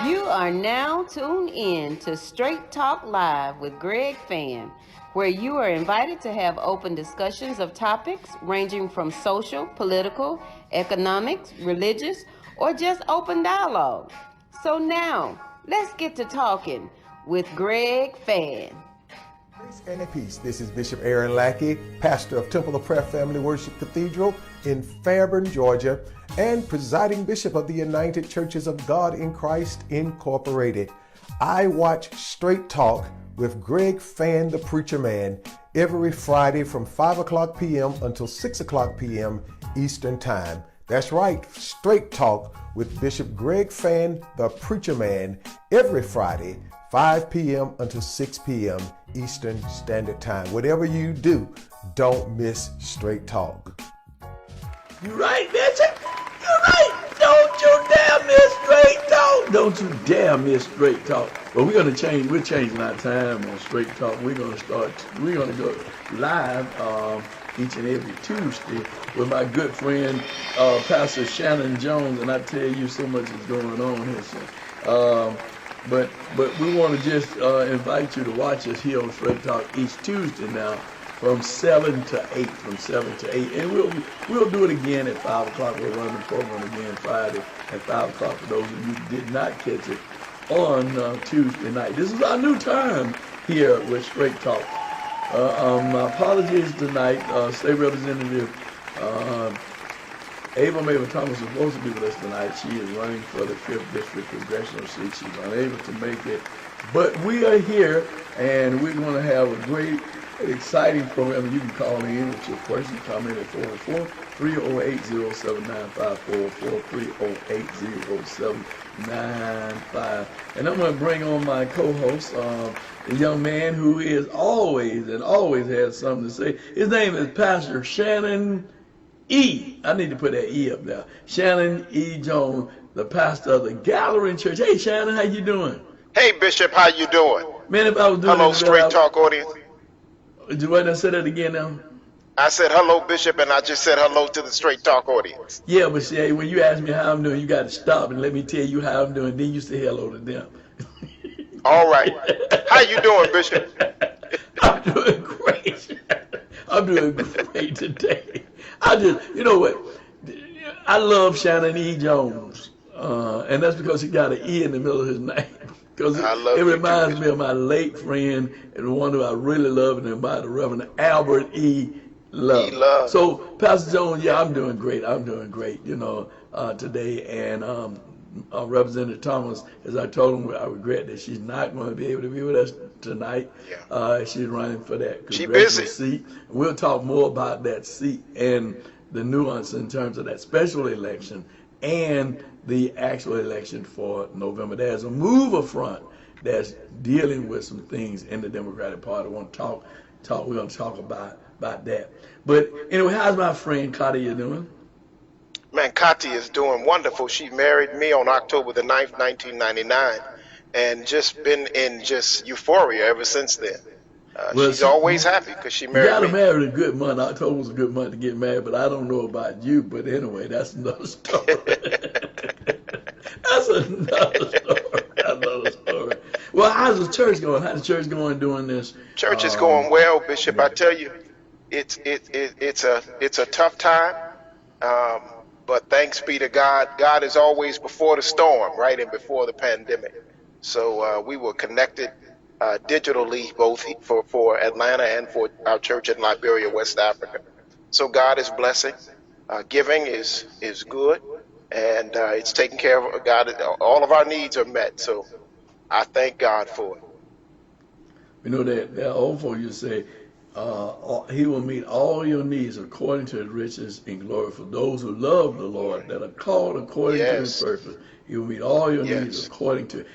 You are now tuned in to Straight Talk Live with Greg Fann, where you are invited to have open discussions of topics ranging from social, political, economics, religious, or just open dialogue. So now, let's get to talking with Greg Fann. Grace and peace. This is Bishop Aaron Lackey, pastor of Temple of Prayer Family Worship Cathedral in Fairburn, Georgia, and presiding bishop of the United Churches of God in Christ Incorporated. I watch Straight Talk with Greg Fann, the Preacher Man, every Friday from 5 o'clock p.m. until 6 o'clock p.m. Eastern Time. That's right, Straight Talk with Bishop Greg Fann, the Preacher Man, every Friday, 5 p.m. until 6 p.m. Eastern Standard Time. Whatever you do, don't miss Straight Talk. You right, Bishop? You right. Don't you dare miss Straight Talk. Don't you dare miss Straight Talk. But we're gonna change. We're changing our time on Straight Talk. We're gonna go live each and every Tuesday with my good friend Pastor Shanan Jones, and I tell you, so much is going on here. But we want to just invite you to watch us here on Straight Talk each Tuesday now from 7 to 8, and we'll do it again at 5 o'clock. We'll run the program again Friday at 5 o'clock for those of you who did not catch it on Tuesday night. This is our new time here with Straight Talk. My apologies tonight, State Representative Ava Maven Thomas was supposed to be with us tonight. She is running for the 5th District Congressional seat. She's unable to make it. But we are here, and we're going to have a great, exciting program. You can call in with your question, comment at 404-308-0795, 404-308-0795. And I'm going to bring on my co-host, a young man who is always has something to say. His name is Pastor Shanan E. I need to put that E up there. Shanan E. Jones, the pastor of the Gathering Church. Hey, Shanan, how you doing? Hey, Bishop, how you doing? Man, if I was doing hello, Straight Talk audience. Do you want to say that again now? I said hello, Bishop, and I just said hello to the Straight Talk audience. Yeah, but see, when you ask me how I'm doing, you got to stop and let me tell you how I'm doing. Then you say hello to them. All right. How you doing, Bishop? I'm doing great. I'm doing great today. You know what? I love Shanan E. Jones, and that's because he got an E in the middle of his name. Because it reminds me of my late friend and the one who I really love and admire, the Reverend Albert E. Love. So, Pastor Jones, yeah, I'm doing great. Today. And Representative Thomas, as I told him, I regret that she's not going to be able to be with us tonight. Yeah. She's running for that congressional seat. We'll talk more about that seat and the nuance in terms of that special election and the actual election for November. There's a mover front that's dealing with some things in the Democratic Party. We're going to talk about that. But anyway, how's my friend Katia doing? Man, Katia is doing wonderful. She married me on October the 9th, 1999, and just been in just euphoria ever since then. She's always happy because she married me. You got to marry a good month. October was a good month to get married, but I don't know about you. But anyway, that's another story. That's another story. Well, how's the church going? How's the church going doing this? Church is going well, Bishop. I tell you, it's a tough time. But thanks be to God. God is always before the storm, right, and before the pandemic. So we were connected digitally, both for Atlanta and for our church in Liberia, West Africa. So God is blessing. Giving is good, and it's taking care of God. All of our needs are met. So I thank God for it. You know that old folk you say, he will meet all your needs according to his riches in glory for those who love the Lord, that are called according to his purpose. He will meet all your needs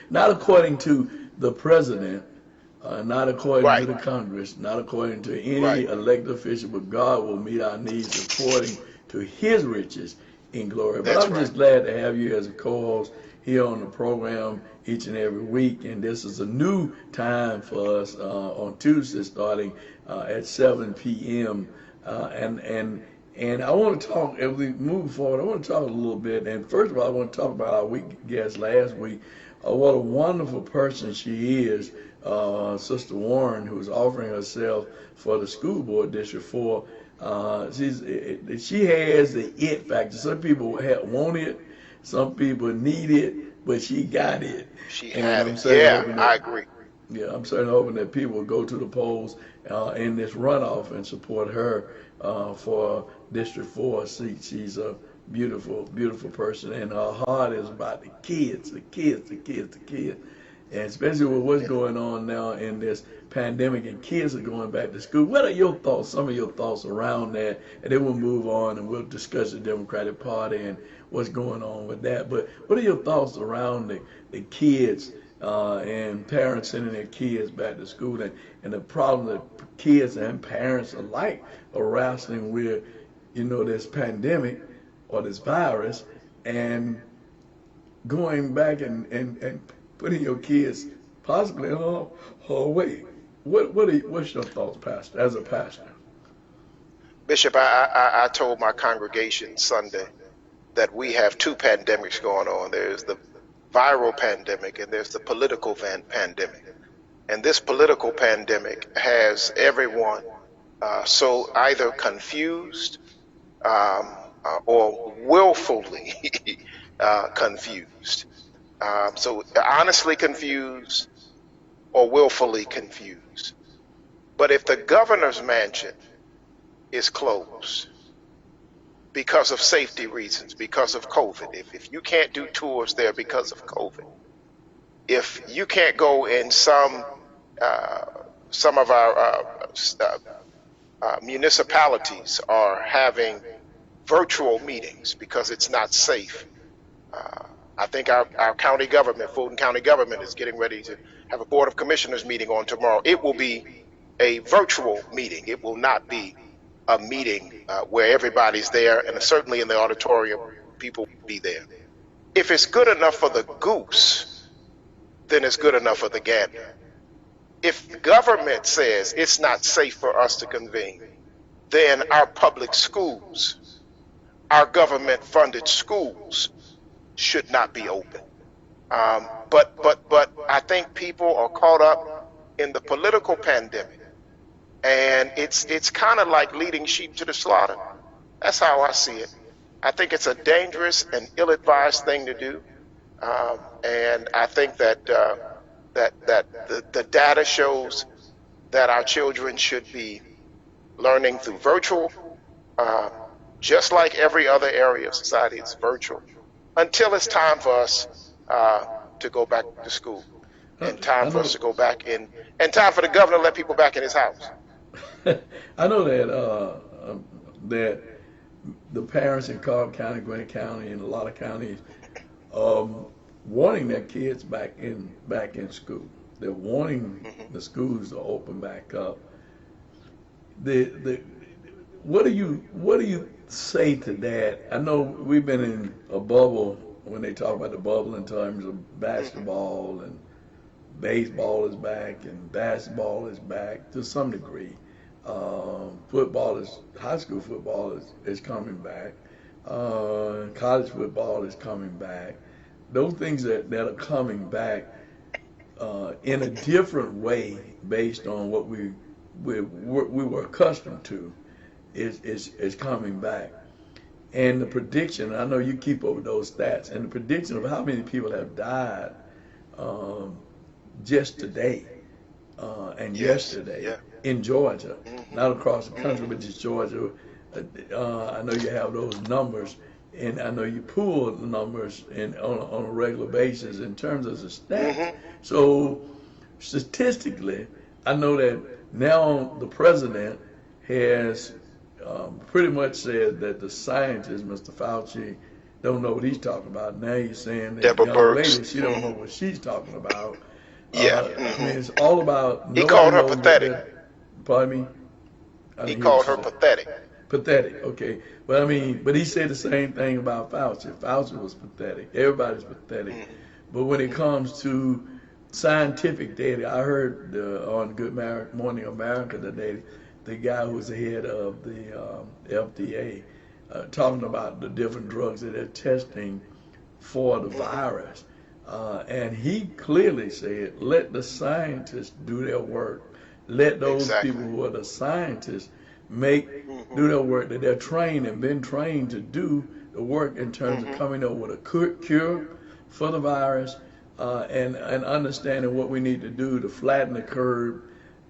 not according to the president, not according to the Congress, not according to any elected official, but God will meet our needs according to his riches in glory. But I'm just glad to have you as a co-host here on the program each and every week, and this is a new time for us on Tuesday starting at 7 p.m. And I want to talk, as we move forward, I want to talk a little bit. And first of all, I want to talk about our week guest last week what a wonderful person she is, Sister Warren, who's offering herself for the school board District 4. She has the it factor. Some people want it, some people need it, but she got it. She And had I'm it. certainly Yeah, hoping I that agree. yeah, I'm certainly hoping that people will go to the polls in this runoff and support her for District 4 seat. She's a beautiful, beautiful person, and her heart is about the kids, the kids, the kids, the kids. And especially with what's going on now in this pandemic and kids are going back to school. What are your thoughts, some of your thoughts around that? And then we'll move on and we'll discuss the Democratic Party and what's going on with that. But what are your thoughts around the kids and parents sending their kids back to school and the problem that kids and parents alike are wrestling with, this pandemic or this virus and going back and putting your kids possibly in harm's way. What's your thoughts, Pastor, as a pastor? Bishop, I told my congregation Sunday that we have two pandemics going on. There's the viral pandemic and there's the political pandemic. And this political pandemic has everyone so either confused or willfully confused. So honestly confused or willfully confused. But if the governor's mansion is closed because of safety reasons, because of COVID, if you can't do tours there because of COVID, if you can't go in some of our municipalities are having virtual meetings because it's not safe. I think our county government, Fulton County government, is getting ready to have a Board of Commissioners meeting on tomorrow. It will be a virtual meeting. It will not be a meeting where everybody's there, and certainly in the auditorium, people will be there. If it's good enough for the goose, then it's good enough for the gander. If the government says it's not safe for us to convene, then our public schools, our government-funded schools, should not be open. But I think people are caught up in the political pandemic, and it's kind of like leading sheep to the slaughter. That's how I see it. I think it's a dangerous and ill-advised thing to do, and I think that the data shows that our children should be learning through virtual, just like every other area of society. It's virtual until it's time for us to go back to school, and time for us to go back in, and time for the governor to let people back in his house. I know that the parents in Cobb County, Gwinnett County, and a lot of counties wanting their kids back in school. They're wanting the schools to open back up. What do you say to that? I know we've been in a bubble when they talk about the bubble in terms of basketball, and baseball is back and basketball is back to some degree. High school football is coming back. College football is coming back. Those things that are coming back in a different way based on what we were accustomed to is coming back. And the prediction, I know you keep up with those stats, and the prediction of how many people have died just today and yesterday in Georgia, not across the country, but just Georgia. I know you have those numbers, and I know you pull the numbers on a regular basis in terms of the stats. So statistically, I know that now the president has pretty much said that the scientist, Mr. Fauci, don't know what he's talking about. Now he's saying that Deborah young Birx. lady, she don't know what she's talking about. Yeah. I mean, it's all about. He called her knows pathetic. Pardon me? He called her pathetic. Pathetic, okay. But I mean, but he said the same thing about Fauci. Fauci was pathetic. Everybody's pathetic. But when it comes to scientific data, I heard on Good Morning America today, the guy who was the head of the FDA talking about the different drugs that they're testing for the virus. And he clearly said, let the scientists do their work. Let those Exactly. people who are the scientists make Hmm. do their work that they're trained and been trained to do the work in terms of Hmm. coming up with a cure for the virus, and understanding what we need to do to flatten the curve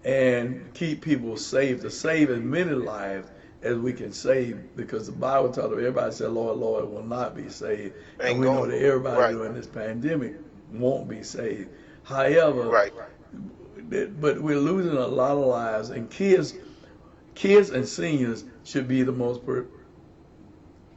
and keep people safe, to save as many lives as we can save, because the Bible tells us everybody said, Lord, Lord, will not be saved. And Ain't we know going. that everybody Right. during this pandemic won't be saved. However, Right. but we're losing a lot of lives, and kids and seniors should be the most Yeah.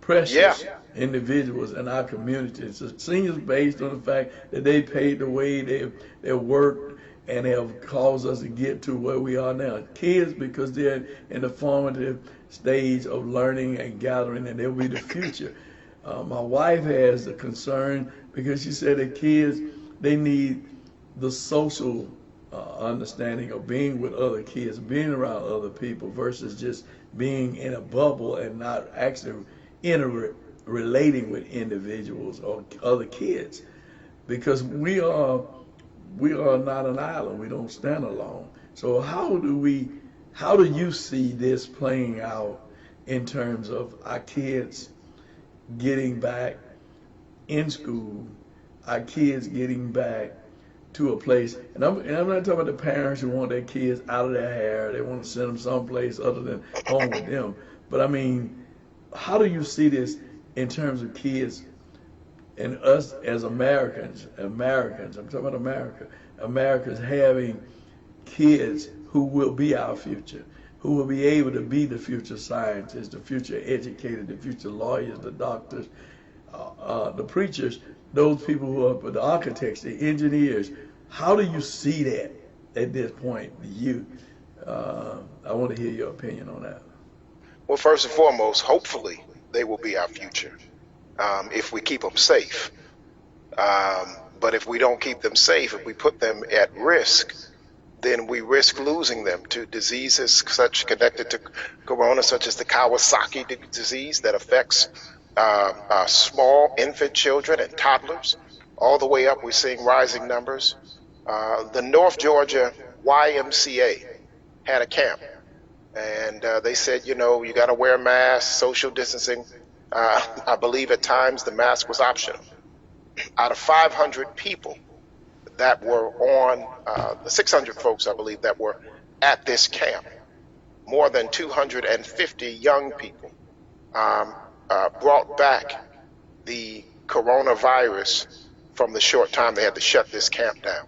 precious individuals in our communities. So seniors, based on the fact that they paid the way they worked and have caused us to get to where we are now. Kids, because they're in the formative stage of learning and gathering, and they'll be the future. My wife has a concern because she said that kids, they need the social understanding of being with other kids, being around other people versus just being in a bubble and not actually relating with individuals or other kids, because we are not an island. We don't stand alone. So how do you see this playing out in terms of our kids getting back in school, our kids getting back to a place, and I'm not talking about the parents who want their kids out of their hair, they want to send them someplace other than home with them. But I mean, how do you see this in terms of kids and us as Americans, I'm talking about America, Americans having kids who will be our future, who will be able to be the future scientists, the future educators, the future lawyers, the doctors, the preachers, those people who are the architects, the engineers. How do you see that at this point? I want to hear your opinion on that. Well, first and foremost, hopefully they will be our future, if we keep them safe. But if we don't keep them safe, if we put them at risk, then we risk losing them to diseases such connected to corona, such as the Kawasaki disease that affects small infant children and toddlers. All the way up, we're seeing rising numbers. The North Georgia YMCA had a camp, and they said, you know, you got to wear a mask, social distancing. I believe at times the mask was optional. Out of 500 people that were on the 600 folks, I believe, that were at this camp, more than 250 young people brought back the coronavirus from the short time they had to shut this camp down.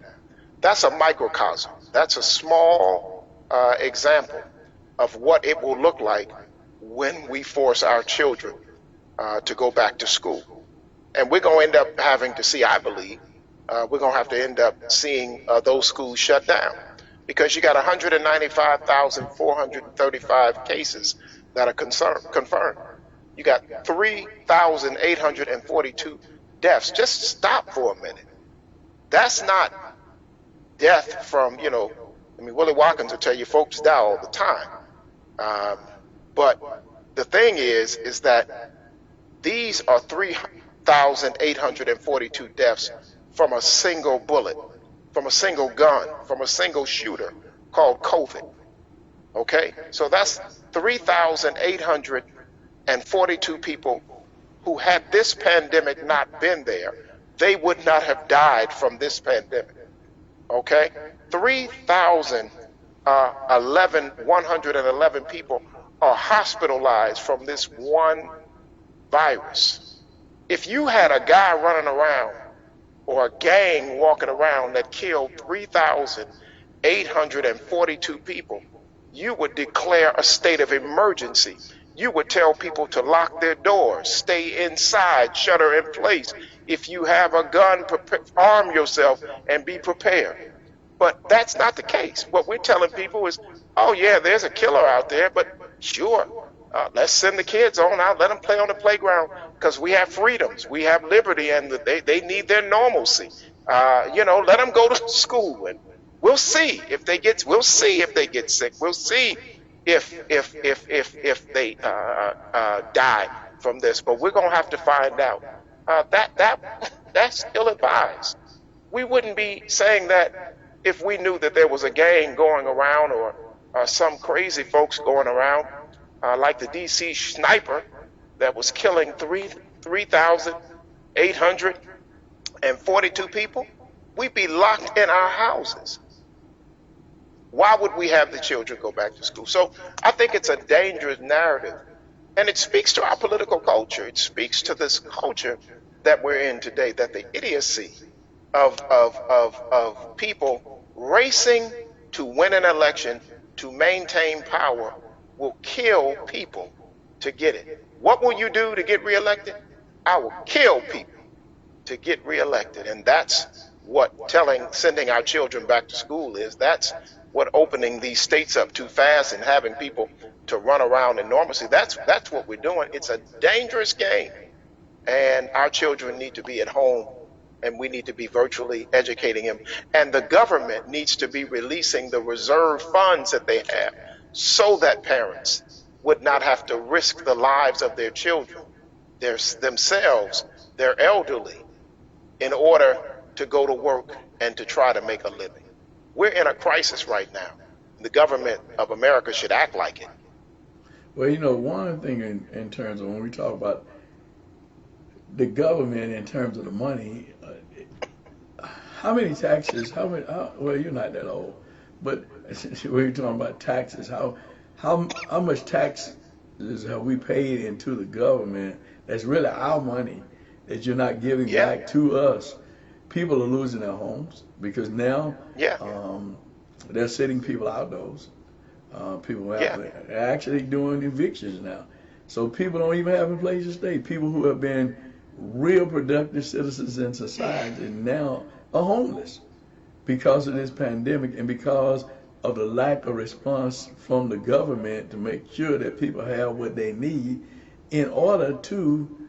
That's a microcosm. That's a small example of what it will look like when we force our children to go back to school. And we're going to end up having to see, I believe, we're going to have to end up seeing those schools shut down, because you got 195,435 cases that are confirmed. You got 3,842 deaths. Just stop for a minute. That's not death from, I mean, Willie Watkins will tell you folks die all the time. But the thing is that these are 3,842 deaths from a single bullet, from a single gun, from a single shooter called COVID. Okay? So that's 3,842 people who, had this pandemic not been there, they would not have died from this pandemic. Okay? 111 people are hospitalized from this one virus. If you had a guy running around or a gang walking around that killed 3,842 people, you would declare a state of emergency. You would tell people to lock their doors, stay inside, shutter in place. If you have a gun, arm yourself and be prepared. But that's not the case. What we're telling people is, oh yeah, there's a killer out there, but sure, let's send the kids on out, let them play on the playground, because we have freedoms, we have liberty, and they need their normalcy. Let them go to school, and we'll see if they get sick. We'll see if they die from this. But we're gonna have to find out. That's ill advised. We wouldn't be saying that if we knew that there was a gang going around or some crazy folks going around, like the DC sniper that was killing 3,842 people. We'd be locked in our houses. Why would we have the children go back to school? So I think it's a dangerous narrative. And it speaks to our political culture. It speaks to this culture that we're in today, that the idiocy of people racing to win an election to maintain power will kill people to get it. What will you do to get reelected? I will kill people to get reelected. And that's what sending our children back to school is. That's what opening these states up too fast and having people to run around enormously. That's what we're doing. It's a dangerous game. And our children need to be at home, and we need to be virtually educating them. And the government needs to be releasing the reserve funds that they have so that parents would not have to risk the lives of their children, themselves, their elderly, in order to go to work and to try to make a living. We're in a crisis right now. The government of America should act like it. Well, one thing in terms of when we talk about the government in terms of the money, how many taxes, well, you're not that old, but we're talking about taxes, how much taxes have we paid into the government that's really our money that you're not giving back to us? People are losing their homes because now they're sitting people outdoors. People are actually doing evictions now. So people don't even have a place to stay. People who have been real productive citizens in society now are homeless because of this pandemic and because of the lack of response from the government to make sure that people have what they need in order to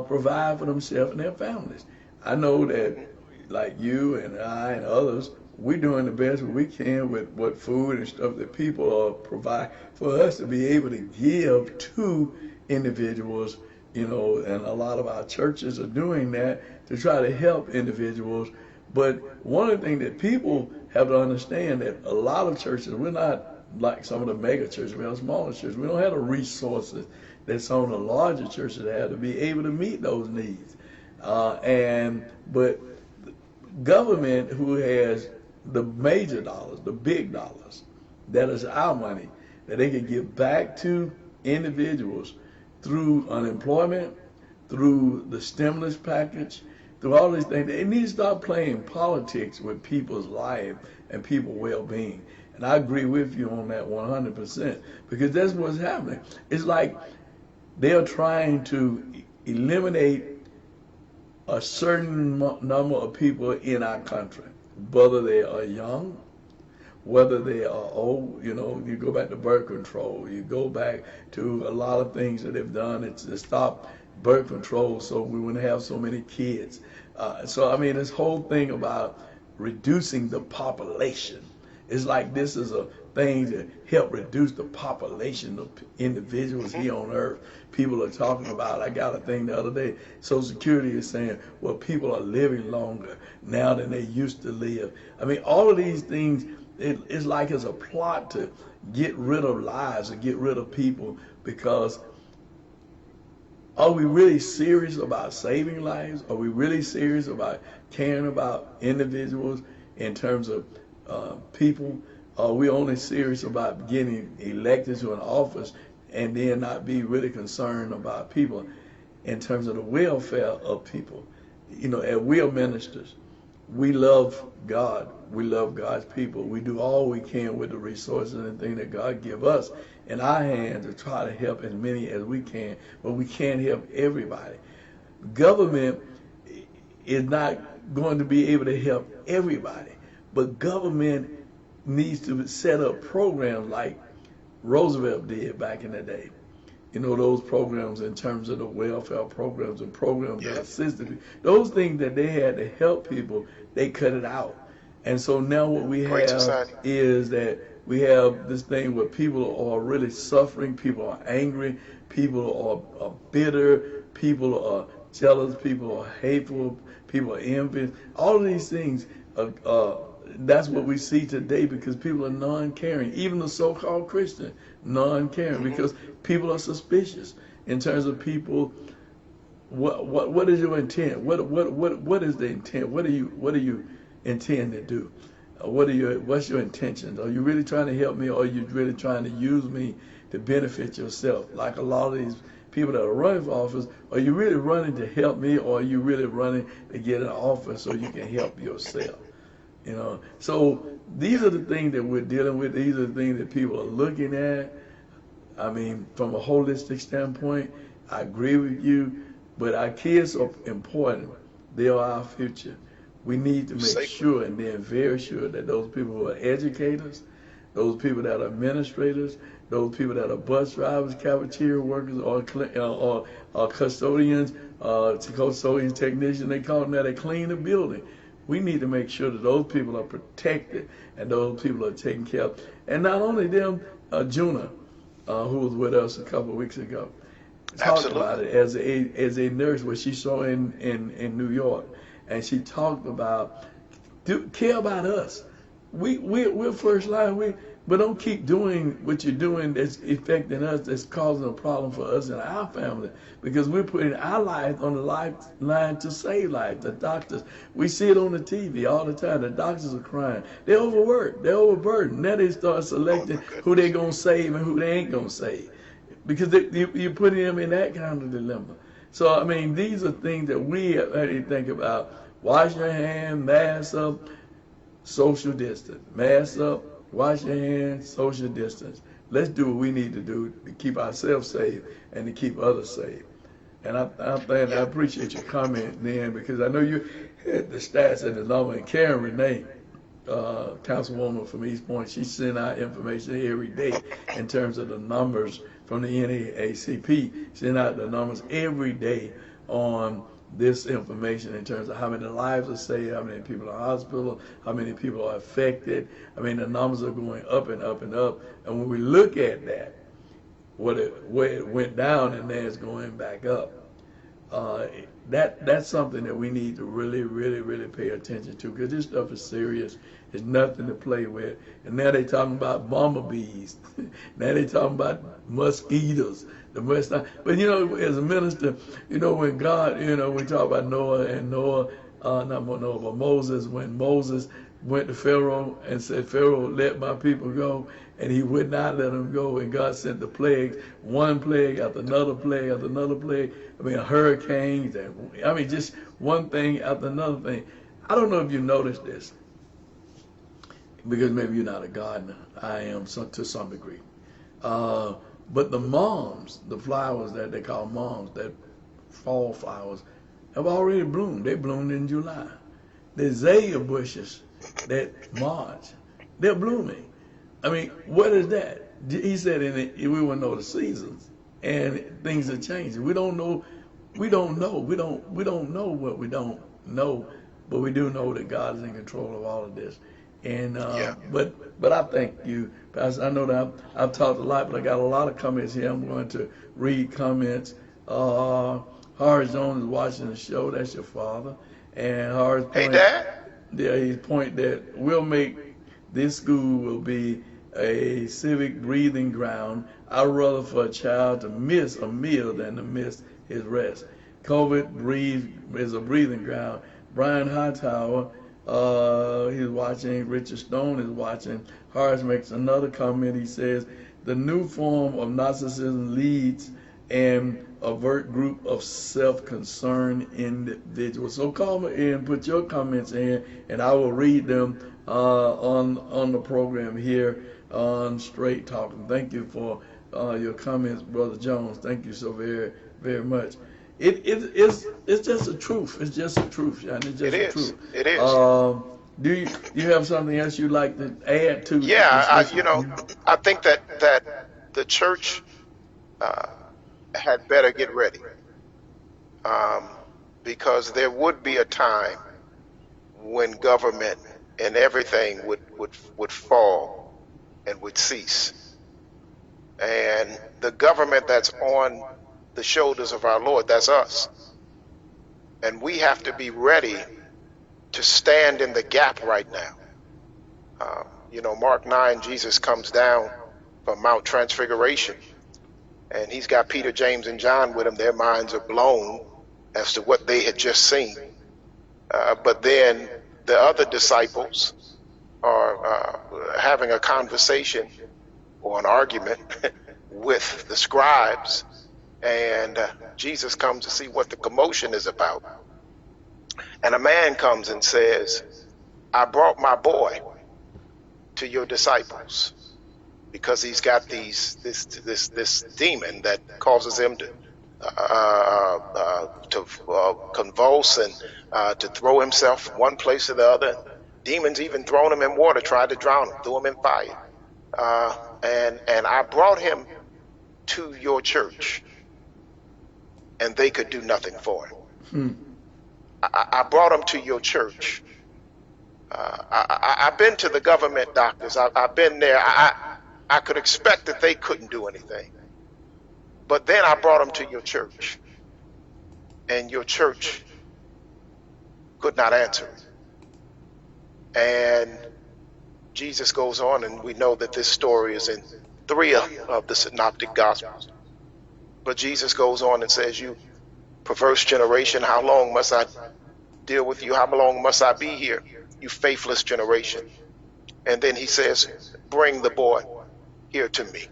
provide for themselves and their families. I know that, like you and I and others, we're doing the best we can with what food and stuff that people provide for us to be able to give to individuals, and a lot of our churches are doing that to try to help individuals. But one of the things that people have to understand that a lot of churches, we're not like some of the mega churches, we have smaller churches. We don't have the resources that some of the larger churches have to be able to meet those needs. But government, who has the major dollars, the big dollars, that is our money, that they can give back to individuals through unemployment, through the stimulus package, through all these things. They need to start playing politics with people's life and people's well-being. And I agree with you on that 100%, because that's what's happening. It's like they're trying to eliminate a certain number of people in our country, whether they are young, whether they are old. You go back to birth control, you go back to a lot of things that they've done to stop birth control so we wouldn't have so many kids. This whole thing about reducing the population, it's like this is a thing to help reduce the population of individuals here on earth. People are talking about, I got a thing the other day, Social Security is saying, well, people are living longer now than they used to live. All of these things, it's like it's a plot to get rid of lives and get rid of people, because are we really serious about saving lives? Are we really serious about caring about individuals in terms of people? Are we only serious about getting elected to an office and then not be really concerned about people in terms of the welfare of people? As we are ministers, we love God. We love God's people. We do all we can with the resources and things that God give us in our hands to try to help as many as we can, but we can't help everybody. Government is not going to be able to help everybody, but government needs to set up programs like Roosevelt did back in the day. Those programs in terms of the welfare programs and programs that assisted people. Those things that they had to help people, they cut it out. And so now what we have is that we have this thing where people are really suffering, people are angry, people are bitter, people are jealous, people are hateful, people are envious. All of these things, that's what we see today because people are non-caring. Even the so-called Christian, non-caring Hmm. because people are suspicious in terms of people. What is your intent? What is the intent? What do you intend to do? What's your intentions? Are you really trying to help me, or are you really trying to use me to benefit yourself? Like a lot of these people that are running for office, are you really running to help me, or are you really running to get an office so you can help yourself? So these Yeah. are the things that we're dealing with. These are the things that people are looking at. I mean, from a holistic standpoint, I agree with you, but our kids are important. They are our future. We need to make Sacred. sure, and they're very sure, that those people who are educators, those people that are administrators, those people that are bus drivers, cafeteria workers, or custodians, custodians, technicians, they call them that, they clean the building. We need to make sure that those people are protected and those people are taken care of. And not only them, Juna, who was with us a couple of weeks ago, talked about Absolutely. it as a nurse, what she saw in New York, and she talked about care about us. We're first line. But don't keep doing what you're doing that's affecting us, that's causing a problem for us and our family, because we're putting our life on the line to save lives. The doctors, we see it on the TV all the time. The doctors are crying. They're overworked. They're overburdened. Now they start Oh selecting my who they're goodness. gonna save and who they ain't gonna save, because you're putting them in that kind of dilemma. So I mean, these are things that we have to think about. Wash your hand, mask up, social distance. Mask up, wash your hands, social distance. Let's do what we need to do to keep ourselves safe and to keep others safe. And I Yeah. appreciate your comment, then, because I know you had the stats and the number. And Karen Renee, councilwoman from East Point, she sent out information every day in terms of the numbers from the NAACP. Send out the numbers every day on this information in terms of how many lives are saved, how many people are in the hospital, how many people are affected. I mean, the numbers are going up and up and up. And when we look at that, where it went down and now it's going back up, uh, that's something that we need to really, really, really pay attention to, because this stuff is serious. It's nothing to play with. And now they talking about bumblebees. Now they talking about mosquitoes. But as a minister, when God, we talk about Noah and Noah, not Noah, but Moses. When Moses went to Pharaoh and said, "Pharaoh, let my people go," and he would not let them go, and God sent the plagues, one plague after another plague after another plague. I mean, hurricanes, and I mean, just one thing after another thing. I don't know if you noticed this, because maybe you're not a gardener. I am, to some degree. Uh, but the moms, the flowers that they call moms, that fall flowers, have already bloomed. They bloomed in July. The azalea bushes that March, they're blooming. I mean, what is that? He said we will know the seasons, and things are changing. We don't know. We don't know. We don't know what we don't know, but we do know that God is in control of all of this. And Yeah. but I thank you, Pastor. I know that I've talked a lot, but I got a lot of comments here. I'm going to read comments. Horace Jones is watching the show. That's your father. And Horace Hey, point, Dad. yeah, his point that we'll make this school will be a civic breathing ground. I'd rather for a child to miss a meal than to miss his rest. Is a breathing ground. Brian Hightower, he's watching. Richard Stone is watching. Horace makes another comment. He says, the new form of narcissism leads and avert group of self-concerned individuals. So call me and put your comments in, and I will read them on the program here on Straight Talking. Thank you for your comments, Brother Jones. Thank you so very, very much. It's just the truth. It's just the truth, Sean. It's It just the is. truth. It is. Um, do you have something else you'd like to add to Yeah. this? I think that the church uh, had better get ready, um, because there would be a time when government and everything would fall and would cease, and the government that's on the shoulders of our Lord, that's us. And we have to be ready to stand in the gap right now. Mark 9, Jesus comes down from Mount Transfiguration, and he's got Peter, James, and John with him. Their minds are blown as to what they had just seen. But then the other disciples are having a conversation or an argument with the scribes, and Jesus comes to see what the commotion is about. And a man comes and says, I brought my boy to your disciples because he's got this demon that causes him to convulse and to throw himself from one place to the other. Demons even thrown him in water, tried to drown him, threw him in fire. And I brought him to your church, and they could do nothing for him. I brought him to your church. I've been to the government doctors. I've been there. I could expect that they couldn't do anything. But then I brought him to your church, and your church could not answer it. And Jesus goes on, and we know that this story is in 3 of the synoptic gospels. But Jesus goes on and says, you perverse generation, how long must I deal with you? How long must I be here, you faithless generation? And then he says, bring the boy here to me.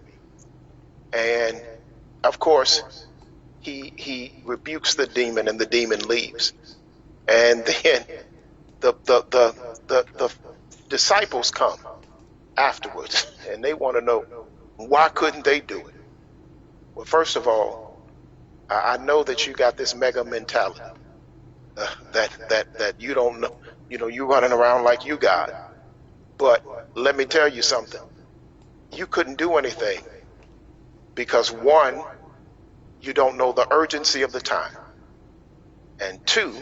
And of course, he rebukes the demon, and the demon leaves. And then the disciples come afterwards, and they want to know, why couldn't they do it? Well, first of all, I know that you got this mega mentality, that you don't know, you running around like you God. But let me tell you something. You couldn't do anything because 1, you don't know the urgency of the time, and 2,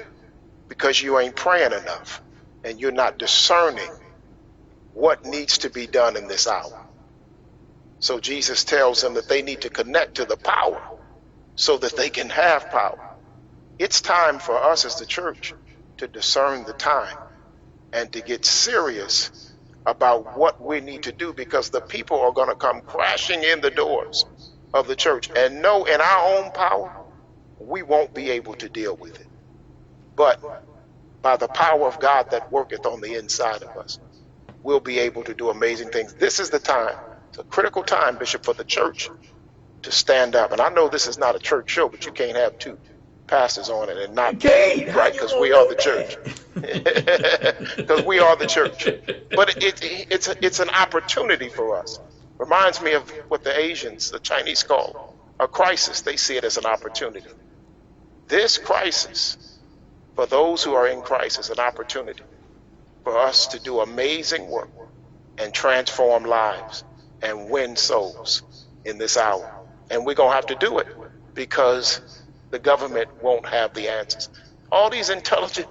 because you ain't praying enough and you're not discerning what needs to be done in this hour. So Jesus tells them that they need to connect to the power so that they can have power. It's time for us as the church to discern the time and to get serious about what we need to do, because the people are going to come crashing in the doors of the church, and know in our own power we won't be able to deal with it. But by the power of God that worketh on the inside of us, we'll be able to do amazing things. This is the time. It's a critical time, Bishop, for the church to stand up. And I know this is not a church show, but you can't have 2 pastors on it and not right, because we are the church. Because we are the church. But it's an opportunity for us. Reminds me of what the Asians, the Chinese call a crisis. They see it as an opportunity. This crisis, for those who are in crisis, an opportunity for us to do amazing work and transform lives and win souls in this hour. And we're going to have to do it because the government won't have the answers. All these intelligent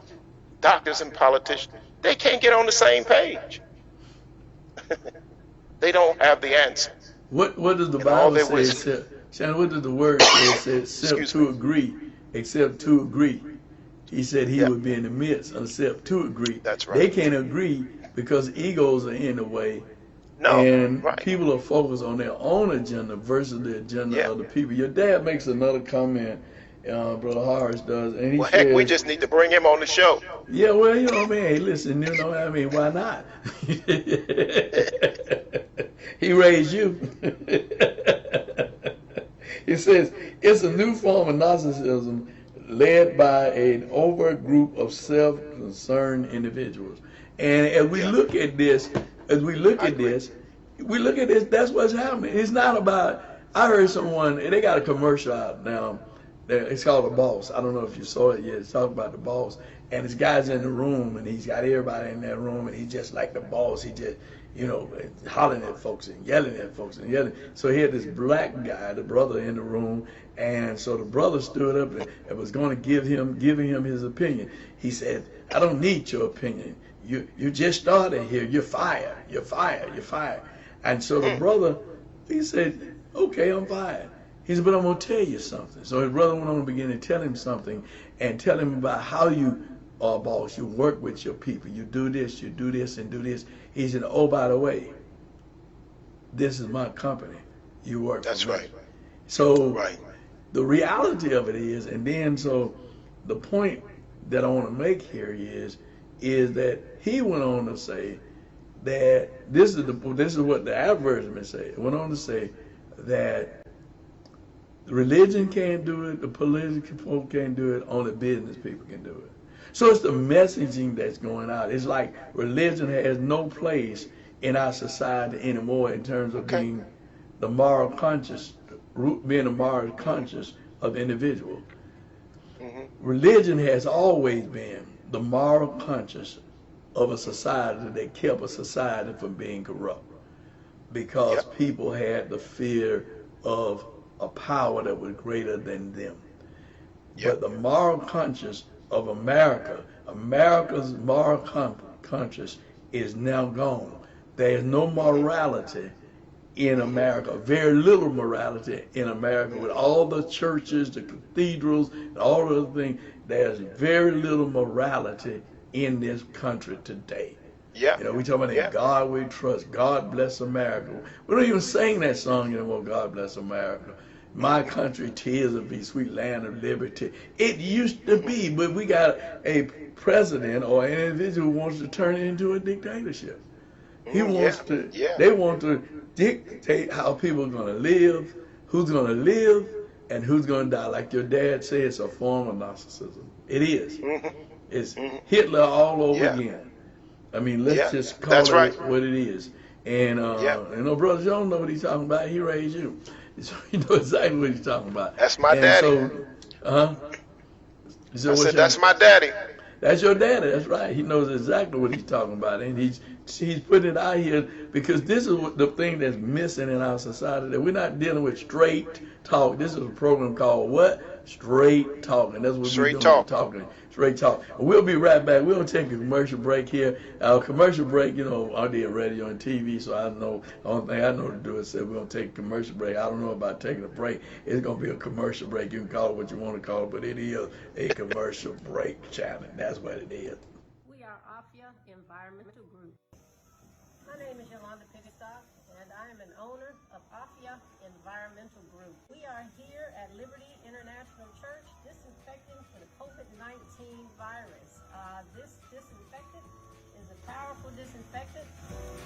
doctors and politicians, they can't get on the same page. They don't have the answer. What does the Bible say? Shanan, what does the word say? Except to agree. Except to agree. He said he would be in the midst, except to agree. That's right. They can't agree because egos are in the way. No, and right. People are focused on their own agenda versus the agenda of the people. Your dad makes another comment, Brother Harris does, and he says, heck, we just need to bring him on the show. Yeah, well, you know what I mean? Hey, listen, you know what I mean? Why not? He raised you. He says, it's a new form of narcissism led by an overt group of self-concerned individuals. And as we look at this, that's what's happening. It's not about, I heard someone, and they got a commercial out now, it's called The Boss. I don't know if you saw it yet. It's talking about the boss. And this guy's in the room, and he's got everybody in that room, and he's just like the boss. He just, hollering at folks and yelling at folks and yelling. So he had this black guy, the brother, in the room, and so the brother stood up and was going to giving him his opinion. He said, I don't need your opinion. You just started here. You're fired. You're fired. You're fired. And so the brother, he said, okay, I'm fired. He said, but I'm going to tell you something. So his brother went on to begin to tell him something and tell him about how you are a boss. You work with your people. You do this, and do this. He said, oh, by the way, this is my company. You work for me. That's right. So Right. the reality of it is, and then so the point that I want to make here is that he went on to say that this is what the advertisement said. It went on to say that religion can't do it, the political folk can't do it, only business people can do it. So it's the messaging that's going out. It's like religion has no place in our society anymore in terms of being the moral conscious, being the moral conscious of the individual. Religion has always been the moral conscience of a society that kept a society from being corrupt, because people had the fear of a power that was greater than them. But the moral conscience of America, America's moral conscience is now gone. There is no morality in America, very little morality in America. With all the churches, the cathedrals, and all of the things, there's very little morality in this country today. Yeah. You know, we talk about in God we trust, God bless America. We don't even sing that song anymore, God bless America. My country, 'tis of thee, sweet land of liberty. It used to be, but we got a president or an individual who wants to turn it into a dictatorship. He wants to, they want to dictate how people are going to live, who's going to live, and who's going to die. Like your dad said, it's a form of narcissism. It is. It's Hitler all over again. I mean, let's just call it what it is. And, you know, Brother Jones know what he's talking about. He raised you. So you know exactly what he's talking about. That's my daddy. So, I said, that's my daddy. That's your daddy. That's right. He knows exactly what he's talking about, and he's putting it out here because this is the thing that's missing in our society, that we're not dealing with straight talk. This is a program called what? Straight Talk, and that's what we're doing. Talking. Straight Talk. We'll be right back. We'll take a commercial break here. Our commercial break, you know, I did radio and TV, so I know the only thing I know to do is say we're gonna take a commercial break. I don't know about taking a break. It's gonna be a commercial break. You can call it what you want to call it, but it is a commercial break challenge. That's what it is. We are AFIA Environmental Group. My name is Yolanda Pickestock, and I am an owner of AFIA Environmental Group. We are here at Liberty International Church disinfecting for the COVID-19 virus. This disinfectant is a powerful disinfectant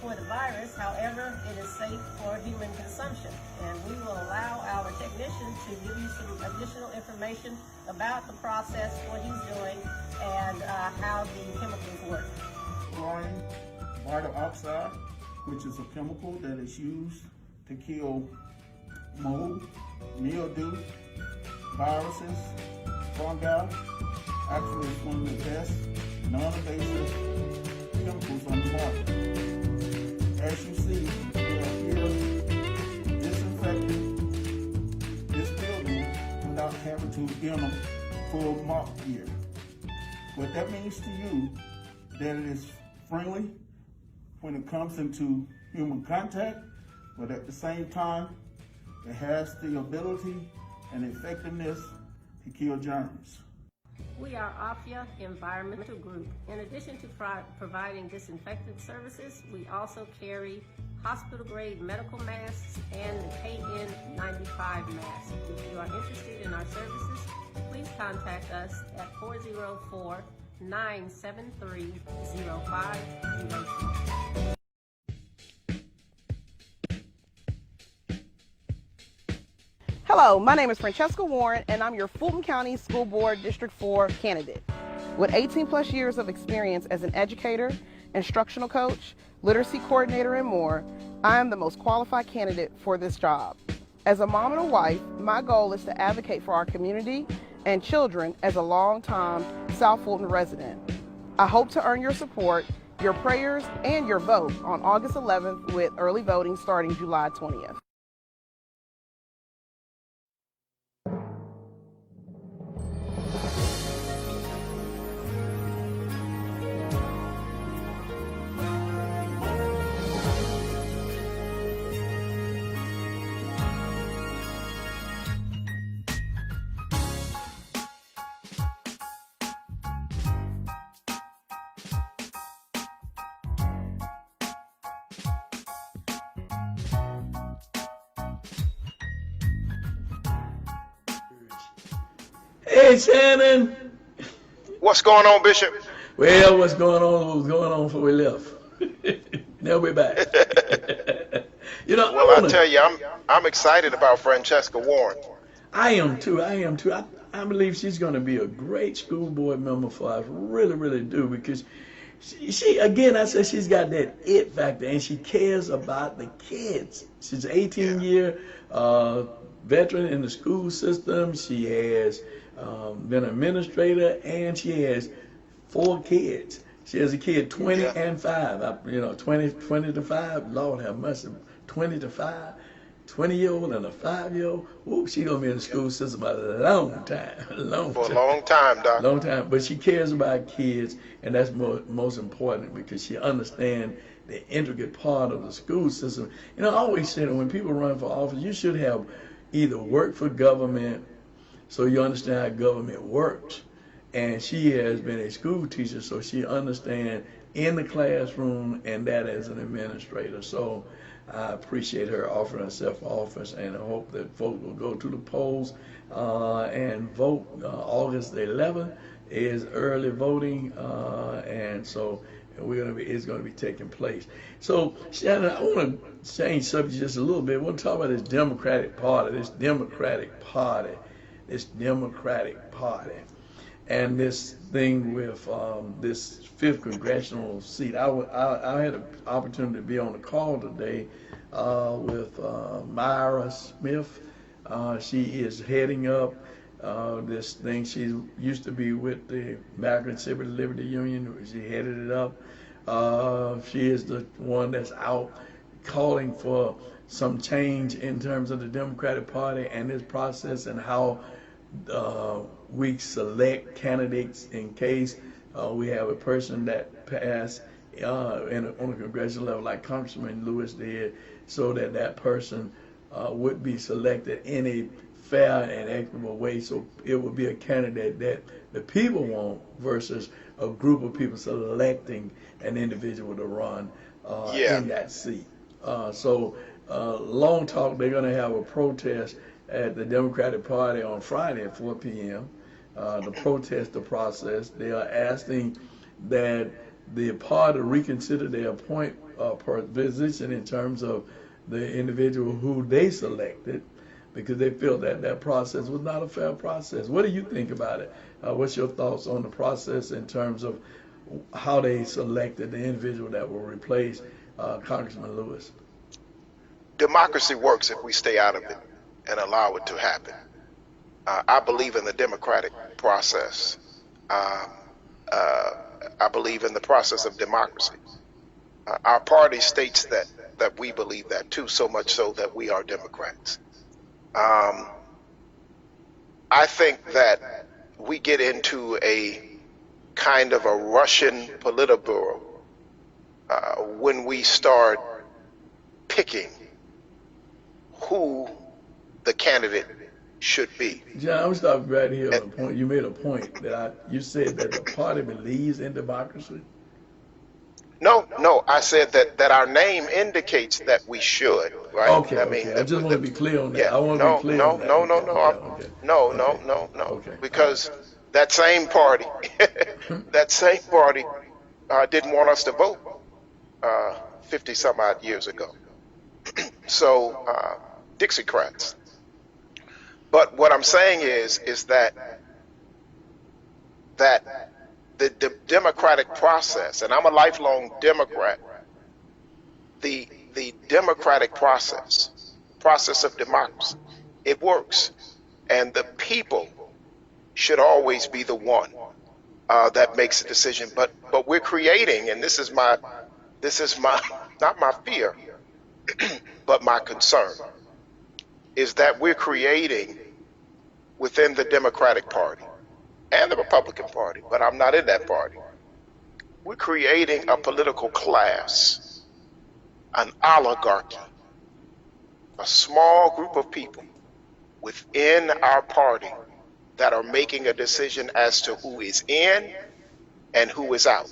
for the virus. However, it is safe for human consumption. And we will allow our technician to give you some additional information about the process, what he's doing, and how the chemicals work. Chlorine vital oxide, which is a chemical that is used to kill mold, mildew, viruses, fungi. Actually, it's one of the best non-invasive chemicals on the market. As you see, we are here disinfecting this building without having to be on a full mop gear. What that means to you, that it is friendly when it comes into human contact, but at the same time, it has the ability and effectiveness to kill germs. We are AFIA Environmental Group. In addition to providing disinfectant services, we also carry hospital-grade medical masks and the KN95 mask. If you are interested in our services, please contact us at 404-973-0502. Hello, my name is Francesca Warren, and I'm your Fulton County School Board District 4 candidate. With 18 plus years of experience as an educator, instructional coach, literacy coordinator, and more, I am the most qualified candidate for this job. As a mom and a wife, my goal is to advocate for our community and children as a long-time South Fulton resident. I hope to earn your support, your prayers, and your vote on August 11th with early voting starting July 20th. Hey, Shannon. What's going on, Bishop? Well, what's going on? What was going on before we left? Now we're back. I Well, I want to. tell you, I'm excited about Francesca Warren. I am too. I am too. I believe she's going to be a great school board member for us. Really, really do, because she again, I said she's got that it factor, and she cares about the kids. She's an 18-year veteran in the school system. She has been an administrator, and she has 4 kids. She has a kid 20 Yeah. and 5. 20 to 5. Lord have mercy. 20 to 5. 20-year-old and a 5-year-old. Whoop, she gonna be in the school system a long time. A long For a time. long time, Doc. Long time. But she cares about kids, and that's most important, because she understands the intricate part of the school system. I always say that when people run for office, you should have either worked for government so you understand how government works. And she has been a school teacher, so she understands in the classroom and that as an administrator. So I appreciate her offering herself for office, and I hope that folks will go to the polls and vote. August the 11th is early voting, and so it's going to be taking place. So, Shannon, I want to change subject just a little bit. I want to talk about this Democratic Party, and this thing with this 5th congressional seat. I had an opportunity to be on the call today with Myra Smith. She is heading up this thing. She used to be with the American Civil Liberty Union. She headed it up. She is the one that's out calling for some change in terms of the Democratic Party and this process, and how we select candidates in case we have a person that passed on a congressional level, like Congressman Lewis did, so that person would be selected in a fair and equitable way. So it would be a candidate that the people want versus a group of people selecting an individual to run Yeah. in that seat. Long talk, they're going to have a protest at the Democratic Party on Friday at 4 p.m. To protest the process. They are asking that the party reconsider their position in terms of the individual who they selected, because they feel that process was not a fair process. What do you think about it? What's your thoughts on the process in terms of how they selected the individual that will replace Congressman Lewis? Democracy works if we stay out of it and allow it to happen. I believe in the democratic process. I believe in the process of democracy. Our party states that we believe that too, so much so that we are Democrats. I think that we get into a kind of a Russian Politburo when we start picking who the candidate should be. John, I'm gonna stop right here on the point. You made a point that you said that the party believes in democracy. No, I said that our name indicates that we should, right? Okay, I mean, okay. I just want to be clear on that. yeah, I want to no, be clear no, on that. no, no, Okay, no, okay, no, okay. no, Okay. because that same party, didn't want us to vote 50 some odd years ago. So, Dixiecrats. But what I'm saying is that the democratic process, and I'm a lifelong Democrat, the democratic process of democracy, it works. And the people should always be the one that makes a decision. But we're creating, and this is my not my fear, but my concern, is that we're creating within the Democratic Party and the Republican Party, but I'm not in that party. We're creating a political class, an oligarchy, a small group of people within our party that are making a decision as to who is in and who is out.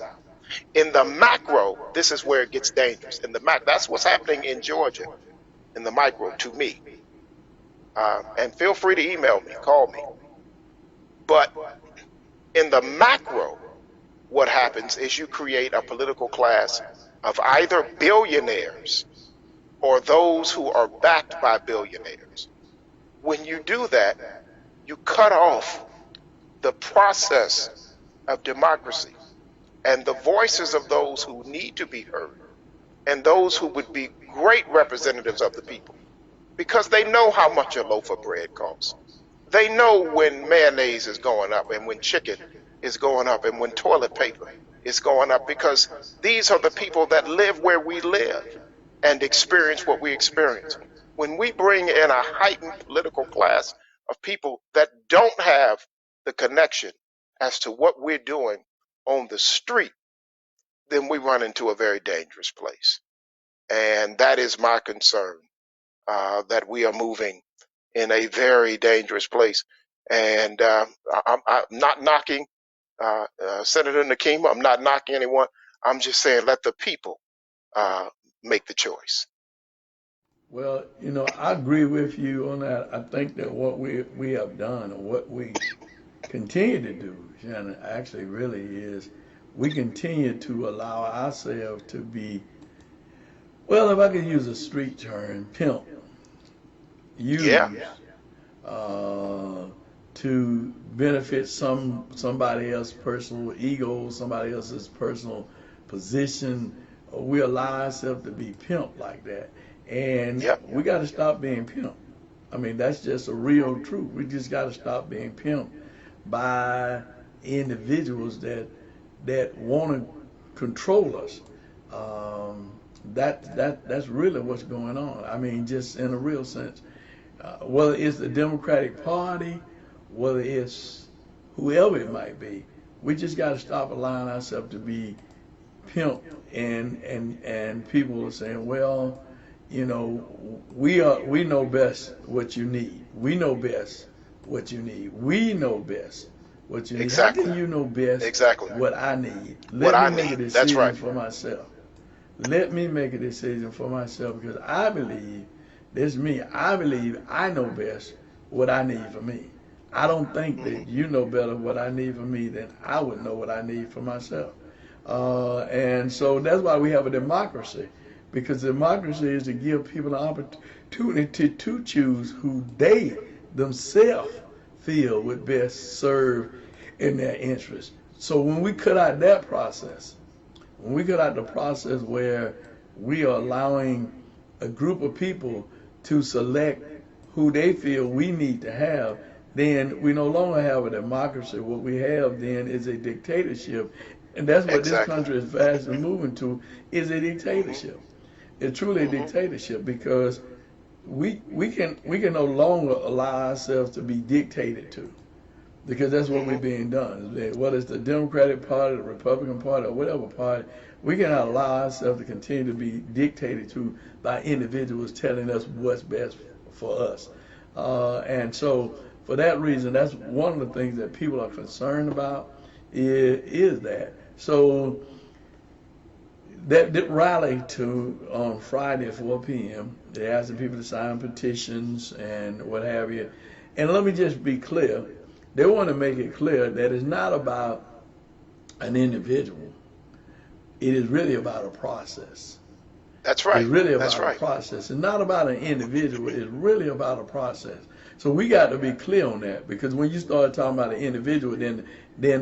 In the macro, this is where it gets dangerous. In the that's what's happening in Georgia. In the micro, to me, and feel free to email me, call me. But in the macro, what happens is you create a political class of either billionaires or those who are backed by billionaires. When you do that, you cut off the process of democracy and the voices of those who need to be heard and those who would be great representatives of the people because they know how much a loaf of bread costs. They know when mayonnaise is going up and when chicken is going up and when toilet paper is going up because these are the people that live where we live and experience what we experience. When we bring in a heightened political class of people that don't have the connection as to what we're doing on the street, then we run into a very dangerous place. And that is my concern, that we are moving in a very dangerous place. And I'm not knocking Senator Nakima. I'm not knocking anyone. I'm just saying let the people make the choice. Well, I agree with you on that. I think that what we have done, or what we continue to do, Shannon, actually really is we continue to allow ourselves to be, well, if I could use a street term, pimp, Yeah, used uh, to benefit somebody else's personal ego, somebody else's personal position. We allow ourselves to be pimp like that, and yeah, we got to stop being pimp. I mean, that's just a real truth. We just got to stop being pimped by individuals that want to control us. Um, that's really what's going on. I mean, just in a real sense, whether it's the Democratic Party, whether it's whoever it might be, we just got to stop allowing ourselves to be pimped. And people are saying, well, we know best what you need. We know best what you need. We know best what you need. How exactly, can you know best exactly. what I need? What Let me I make a need. That's decision right. for myself. Let me make a decision for myself because I believe, this is me, I believe I know best what I need for me. I don't think Hmm. that you know better what I need for me than I would know what I need for myself. And so that's why we have a democracy, because democracy is to give people an opportunity to choose who they themselves feel would best serve in their interest. So when we cut out that process, when we cut out the process where we are allowing a group of people to select who they feel we need to have, then we no longer have a democracy. What we have then is a dictatorship. And that's what this Exactly. country is fast moving to, is a Hmm. dictatorship. It's truly a Hmm. dictatorship because we can no longer allow ourselves to be dictated to, because that's what we're Hmm. being done. Whether it's the Democratic Party, the Republican Party, or whatever party, we cannot allow ourselves to continue to be dictated to by individuals telling us what's best for us. And so, for that reason, that's one of the things that people are concerned about is that. So, that rally to on Friday at 4 p.m. They're asking people to sign petitions and what have you. And let me just be clear. They want to make it clear that it's not about an individual. It is really about a process. That's It's right. really That's about a right. process. It's not about an individual. It's really about a process. So we got to be clear on that, because when you start talking about an individual, then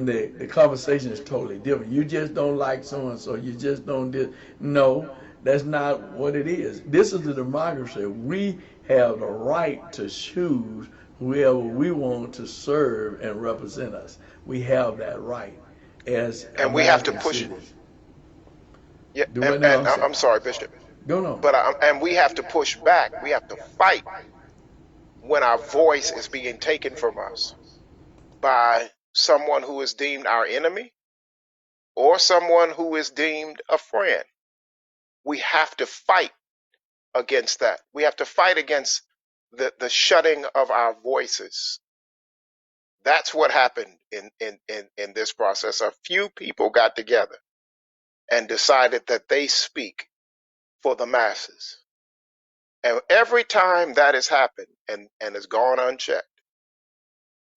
the conversation is totally different. You just don't like so and so. You just don't. No, that's not what it is. This is a democracy. We have the right to choose whoever we want to serve and represent us. We have that right as And we have to American push. citizens. Yeah, Do what now? I'm sorry. I'm sorry, Bishop, Go on. but and we have to push back. We have to fight when our voice is being taken from us by someone who is deemed our enemy or someone who is deemed a friend. We have to fight against that. We have to fight against the shutting of our voices. That's what happened in this process. A few people got together and decided that they speak for the masses. And every time that has happened and has gone unchecked,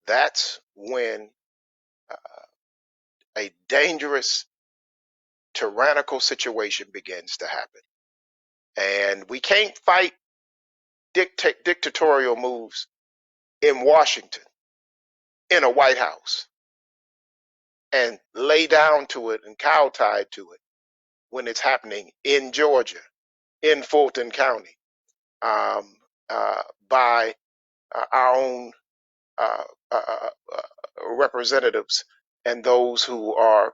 that's when a dangerous, tyrannical situation begins to happen. And we can't fight dictatorial moves in Washington, in a White House, and lay down to it and cowtie to it when it's happening in Georgia, in Fulton County, um, by our own uh, uh, representatives and those who are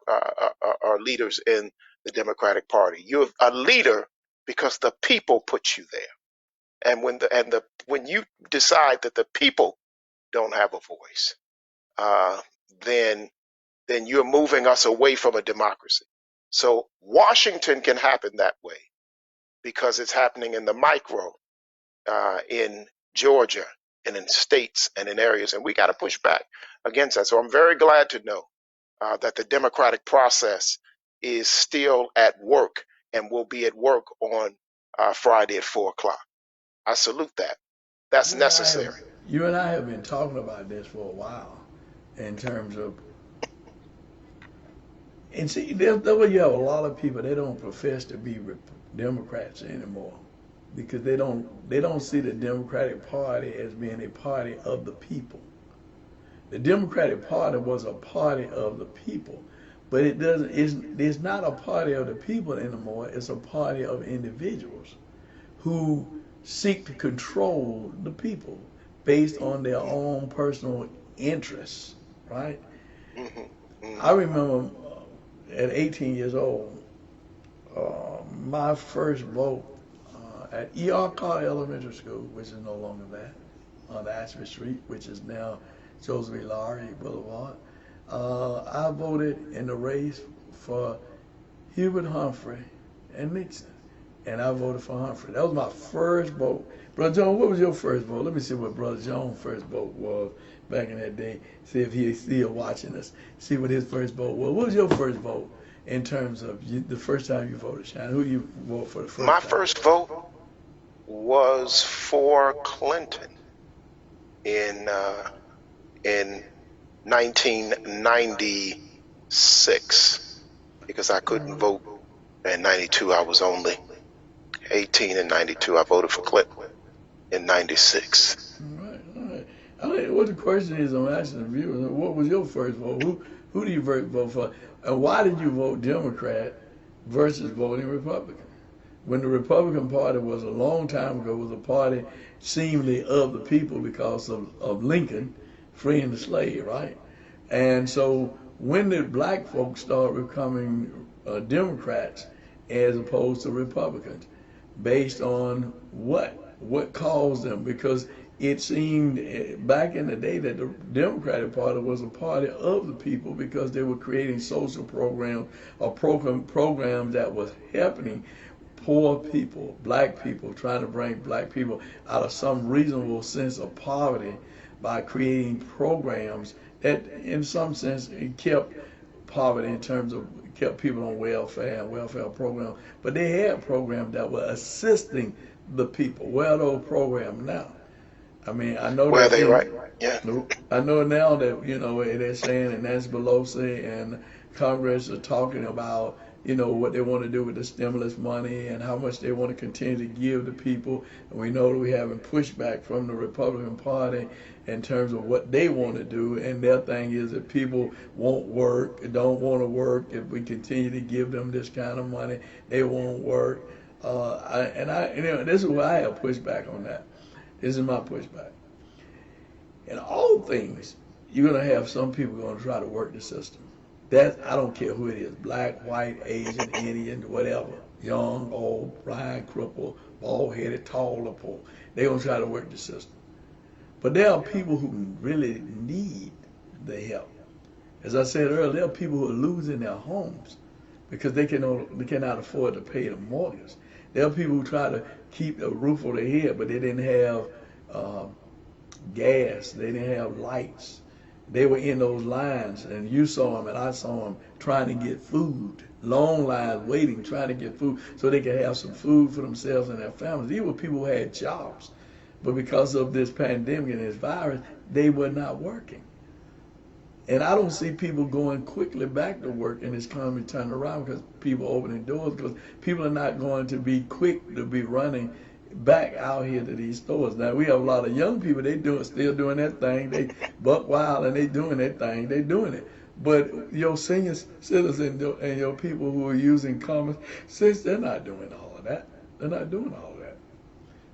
leaders in the Democratic Party. You're a leader because the people put you there, and when you decide that the people don't have a voice, uh, then you're moving us away from a democracy. So Washington can happen that way because it's happening in the micro, in Georgia and in states and in areas, and we got to push back against that. So I'm very glad to know that the democratic process is still at work and will be at work on Friday at 4 o'clock. I salute that. That's necessary. You and I have been talking about this for a while in terms of, and see, there you have a lot of people, they don't profess to be Democrats anymore because they don't see the Democratic Party as being a party of the people. The Democratic Party was a party of the people, but it's not a party of the people anymore. It's a party of individuals who seek to control the people based on their own personal interests, right? I remember at 18 years old, my first vote at E.R. Carter Elementary School, which is no longer that, on Ashby Street, which is now Joseph E. Laurie Boulevard. I voted in the race for Hubert Humphrey and Nixon, and I voted for Humphrey. That was my first vote. Brother Jones, what was your first vote? Let me see what Brother Jones' first vote was back in that day. See if he's still watching us. See what his first vote was. What was your first vote in terms of the first time you voted, Shanan? Who you vote for the first My time? first vote was for Clinton in 1996 because I couldn't vote in 92. I was only 18 in 92. I voted for Clinton in 96. All right. I mean, what the question is, I'm asking the viewers, what was your first vote? Who do you vote for? And why did you vote Democrat versus voting Republican? When the Republican Party was a long time ago, was a party seemingly of the people because of Lincoln freeing the slave, right? And so when did black folks start becoming Democrats as opposed to Republicans? Based on what? What caused them? Because it seemed back in the day that the Democratic Party was a party of the people because they were creating social programs or programs that was helping poor people, black people, trying to bring black people out of some reasonable sense of poverty by creating programs that in some sense it kept poverty in terms of kept people on welfare and welfare programs, but they had programs that were assisting the people. Where are those programs now? I mean, I know Where that they right? Yeah. I know now that they're saying, and Nancy Pelosi and Congress are talking about what they want to do with the stimulus money and how much they want to continue to give to people. And we know that we're having pushback from the Republican Party in terms of what they want to do. And their thing is that people won't work, don't want to work. If we continue to give them this kind of money, they won't work. This is why I have pushback on that. This is my pushback. In all things, you're going to have some people going to try to work the system. I don't care who it is, black, white, Asian, Indian, whatever, young, old, blind, crippled, bald-headed, tall, or poor. They're going to try to work the system. But there are people who really need the help. As I said earlier, there are people who are losing their homes because they cannot afford to pay the mortgage. There are people who try to keep a roof over their head, but they didn't have gas, they didn't have lights. They were in those lines, and you saw them, and I saw them trying to get food. Long lines waiting, trying to get food so they could have some food for themselves and their families. These were people who had jobs, but because of this pandemic and this virus, they were not working. And I don't see people going quickly back to work and this economy turning around because people opening doors, because people are not going to be quick to be running back out here to these stores. Now we have a lot of young people, still doing that thing. They buck wild and they doing that thing. They doing it. But your senior citizens and your people who are using common sense, they're not doing all of that. They're not doing all of that.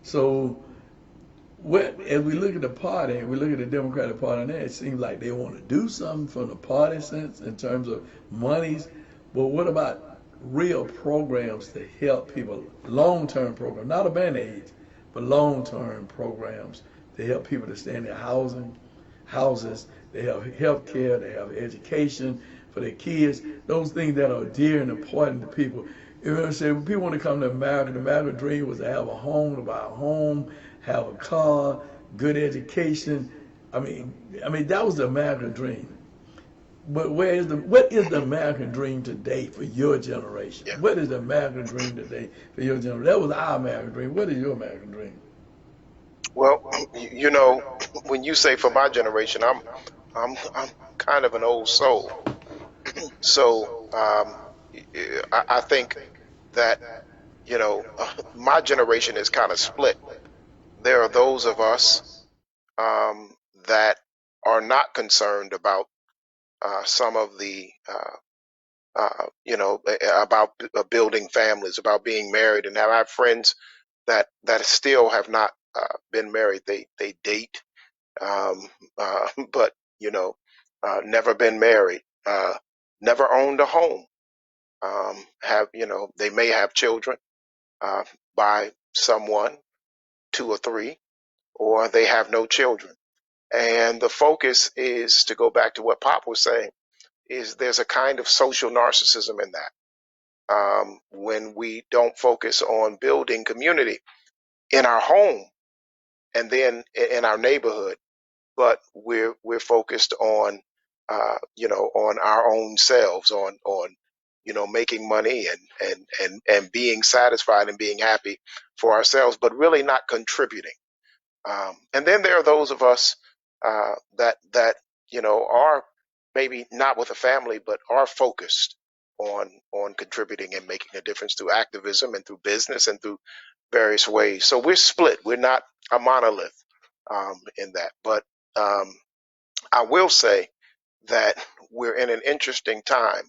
So as we look at the party and we look at the Democratic Party now, it seems like they want to do something from the party sense in terms of monies. But what about real programs to help people, long-term programs, not a band-aid, but long-term programs to help people to stay in their houses, they have health care, they have education for their kids, those things that are dear and important to people. You know what I'm saying? When people want to come to America, the American dream was to have a home, to buy a home, have a car, good education. I mean, that was the American dream. But what is the American dream today for your generation? Yeah. What is the American dream today for your generation? That was our American dream. What is your American dream? Well, you know, when you say for my generation, I'm kind of an old soul. So I think that, you know, my generation is kind of split. There are those of us that are not concerned about some of the, about building families, about being married, and I have friends that still have not been married. They date, um, but never been married, never owned a home. Have they may have children uh, by someone, two or three, or they have no children. And the focus is, to go back to what Pop was saying, is there's a kind of social narcissism in that, when we don't focus on building community in our home and then in our neighborhood, but we're focused on on our own selves, on making money and being satisfied and being happy for ourselves, but really not contributing. And then there are those of us that are maybe not with a family, but are focused on contributing and making a difference through activism and through business and through various ways. So we're split. We're not a monolith in that. But I will say that we're in an interesting time.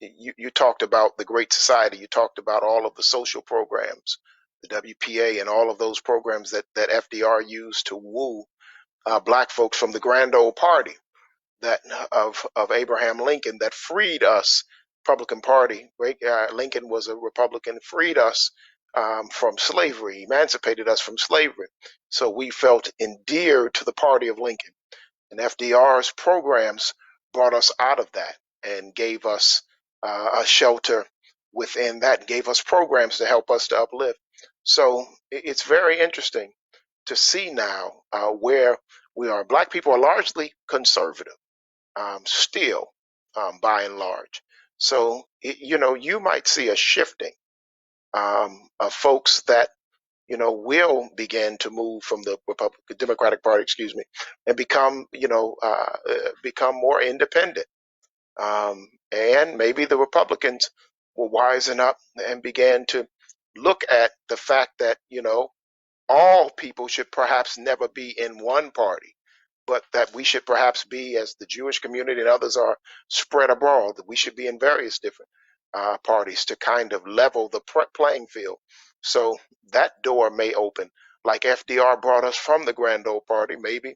You talked about the Great Society. You talked about all of the social programs, the WPA, and all of those programs that FDR used to woo black folks from the grand old party that of Abraham Lincoln, that freed us. Republican Party. Lincoln was a Republican, freed us from slavery, emancipated us from slavery. So we felt endeared to the party of Lincoln. And FDR's programs brought us out of that and gave us a shelter within that, and gave us programs to help us to uplift. So it's very interesting to see now where we are. Black people are largely conservative, still, by and large. So, you might see a shifting of folks that will begin to move from the Democratic Party, excuse me, and become more independent. And maybe the Republicans will wisen up and begin to look at the fact that all people should perhaps never be in one party, but that we should perhaps be, as the Jewish community and others are spread abroad, that we should be in various different parties to kind of level the playing field. So that door may open, like FDR brought us from the grand old party. Maybe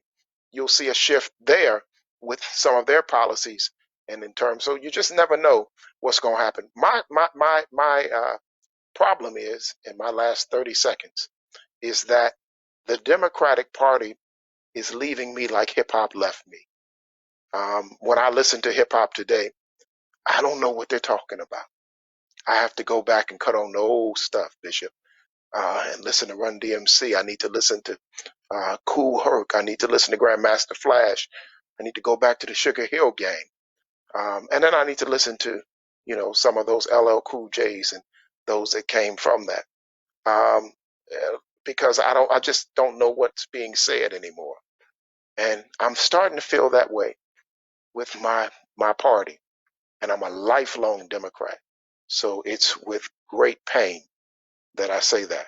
you'll see a shift there with some of their policies and in terms. So you just never know what's going to happen. My problem is, in my last 30 seconds, is that the Democratic Party is leaving me like hip hop left me. When I listen to hip hop today, I don't know what they're talking about. I have to go back and cut on the old stuff, Bishop, and listen to Run DMC. I need to listen to Cool Herc. I need to listen to Grandmaster Flash. I need to go back to the Sugar Hill Gang. And then I need to listen to, some of those LL Cool J's and those that came from that. Because I just don't know what's being said anymore. And I'm starting to feel that way. with my party, and I'm a lifelong Democrat. So it's with great pain that I say that.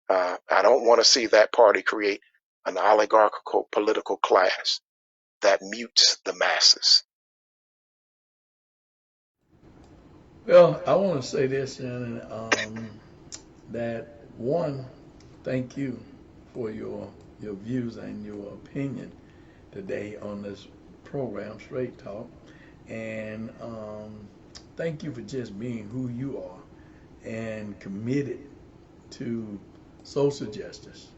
I don't want to see that party create an oligarchical political class that mutes the masses. Well, I want to say this, Shannon, that one, thank you for your views and your opinion today on this program, Straight Talk, and thank you for just being who you are and committed to social justice,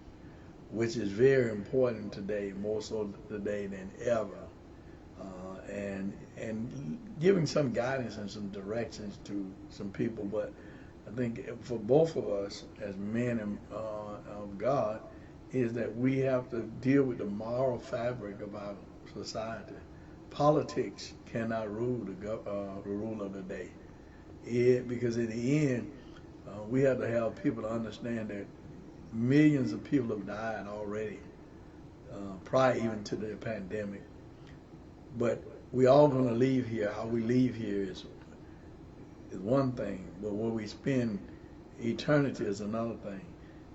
which is very important today, more so today than ever. And giving some guidance and some directions to some people. But I think for both of us as men of God is that we have to deal with the moral fabric of our society. Politics cannot rule the rule of the day. Because in the end, we have to have people to understand that millions of people have died already, prior even to the pandemic. But we all going to leave here. How we leave here is one thing, but where we spend eternity is another thing.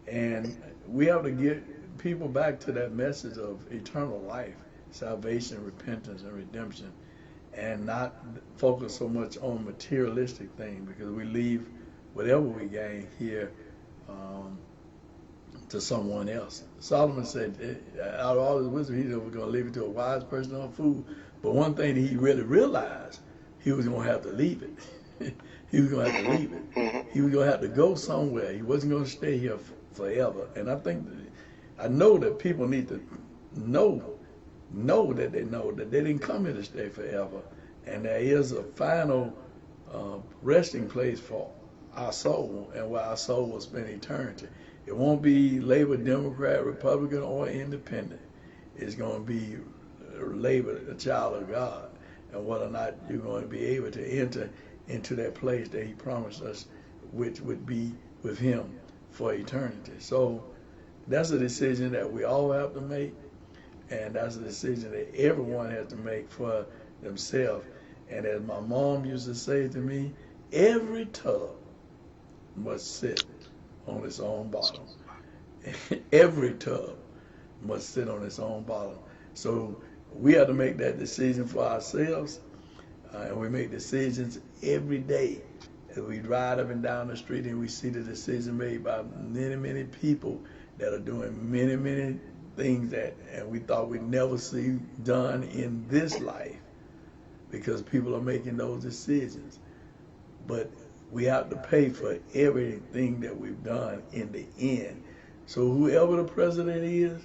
And we have to get people back to that message of eternal life, salvation, repentance, and redemption, and not focus so much on materialistic things, because we leave whatever we gain here to someone else. Solomon said, out of all his wisdom, he was going to leave it to a wise person or a fool. But one thing that he really realized, he was going to have to leave it. He was going to have to leave it. He was going to have to go somewhere. He wasn't going to stay here forever. And I know that people need to know that they know that they didn't come here to stay forever. And there is a final resting place for our soul, and where our soul will spend eternity. It won't be Labor, Democrat, Republican, or Independent. It's going to be Labor, a child of God, and whether or not you're going to be able to enter into that place that he promised us, which would be with him for eternity. So that's a decision that we all have to make, and that's a decision that everyone has to make for themselves. And as my mom used to say to me, every tub must sit on its own bottom. Every tub must sit on its own bottom. So we have to make that decision for ourselves, and we make decisions every day. As we ride up and down the street and we see the decision made by many, many people that are doing many, many things that and we thought we'd never see done in this life, because people are making those decisions. But we have to pay for everything that we've done in the end. So whoever the president is,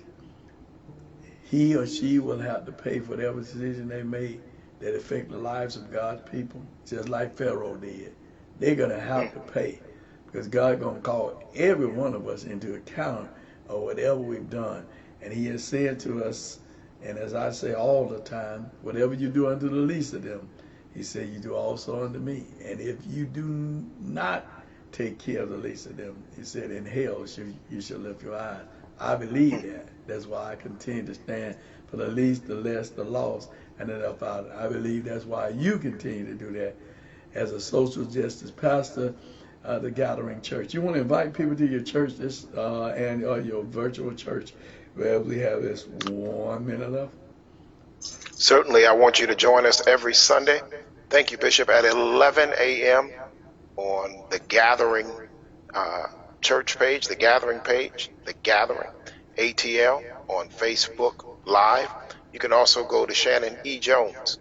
he or she will have to pay for whatever decision they made that affect the lives of God's people, just like Pharaoh did. They're going to have to pay, because God's going to call every one of us into account of whatever we've done. And he has said to us, and as I say all the time, whatever you do unto the least of them, he said, you do also unto me. And if you do not take care of the least of them, he said, in hell you shall lift your eyes. I believe that. That's why I continue to stand for the least, the less, the lost, and the left out. I believe that's why you continue to do that as a social justice pastor, the Gathering Church. You want to invite people to your church this and your virtual church. We have this 1 minute left. Certainly, I want you to join us every Sunday. Thank you, Bishop, at 11 a.m. on the Gathering church page, the Gathering page, the Gathering ATL on Facebook Live. You can also go to Shanan E. Jones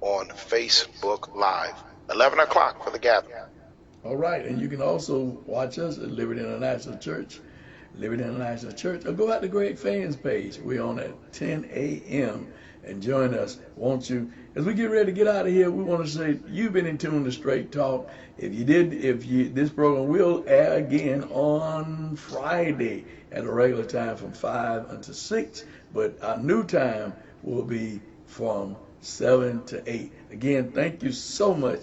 on Facebook Live. 11 o'clock for the Gathering. All right, and you can also watch us at Liberty International Church, or go out to Greg Fann's page. We're on at 10 a.m. and join us, won't you? As we get ready to get out of here, we want to say you've been in tune to Straight Talk. This program will air again on Friday at a regular time from 5 until 6, but our new time will be from 7 to 8. Again, thank you so much,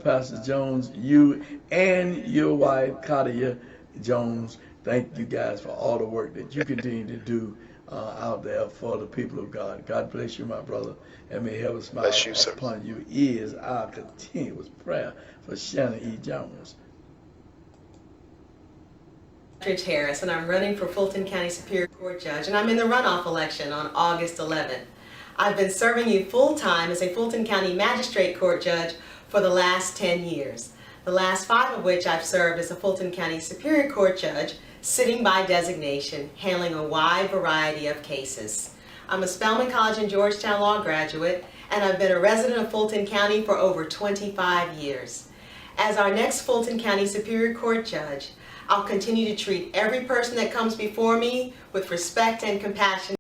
Pastor Jones, you and your wife, Katia Jones. Thank you guys for all the work that you continue to do out there for the people of God. God bless you, my brother, and may heaven smile Bless you, sir. upon you. Is our continuous prayer for Shanan E. Jones. Harris, and I'm running for Fulton County Superior Court Judge, and I'm in the runoff election on August 11th. I've been serving you full-time as a Fulton County Magistrate Court Judge for the last 10 years, the last 5 of which I've served as a Fulton County Superior Court Judge, sitting by designation, handling a wide variety of cases. I'm a Spelman College and Georgetown Law graduate, and I've been a resident of Fulton County for over 25 years. As our next Fulton County Superior Court Judge, I'll continue to treat every person that comes before me with respect and compassion.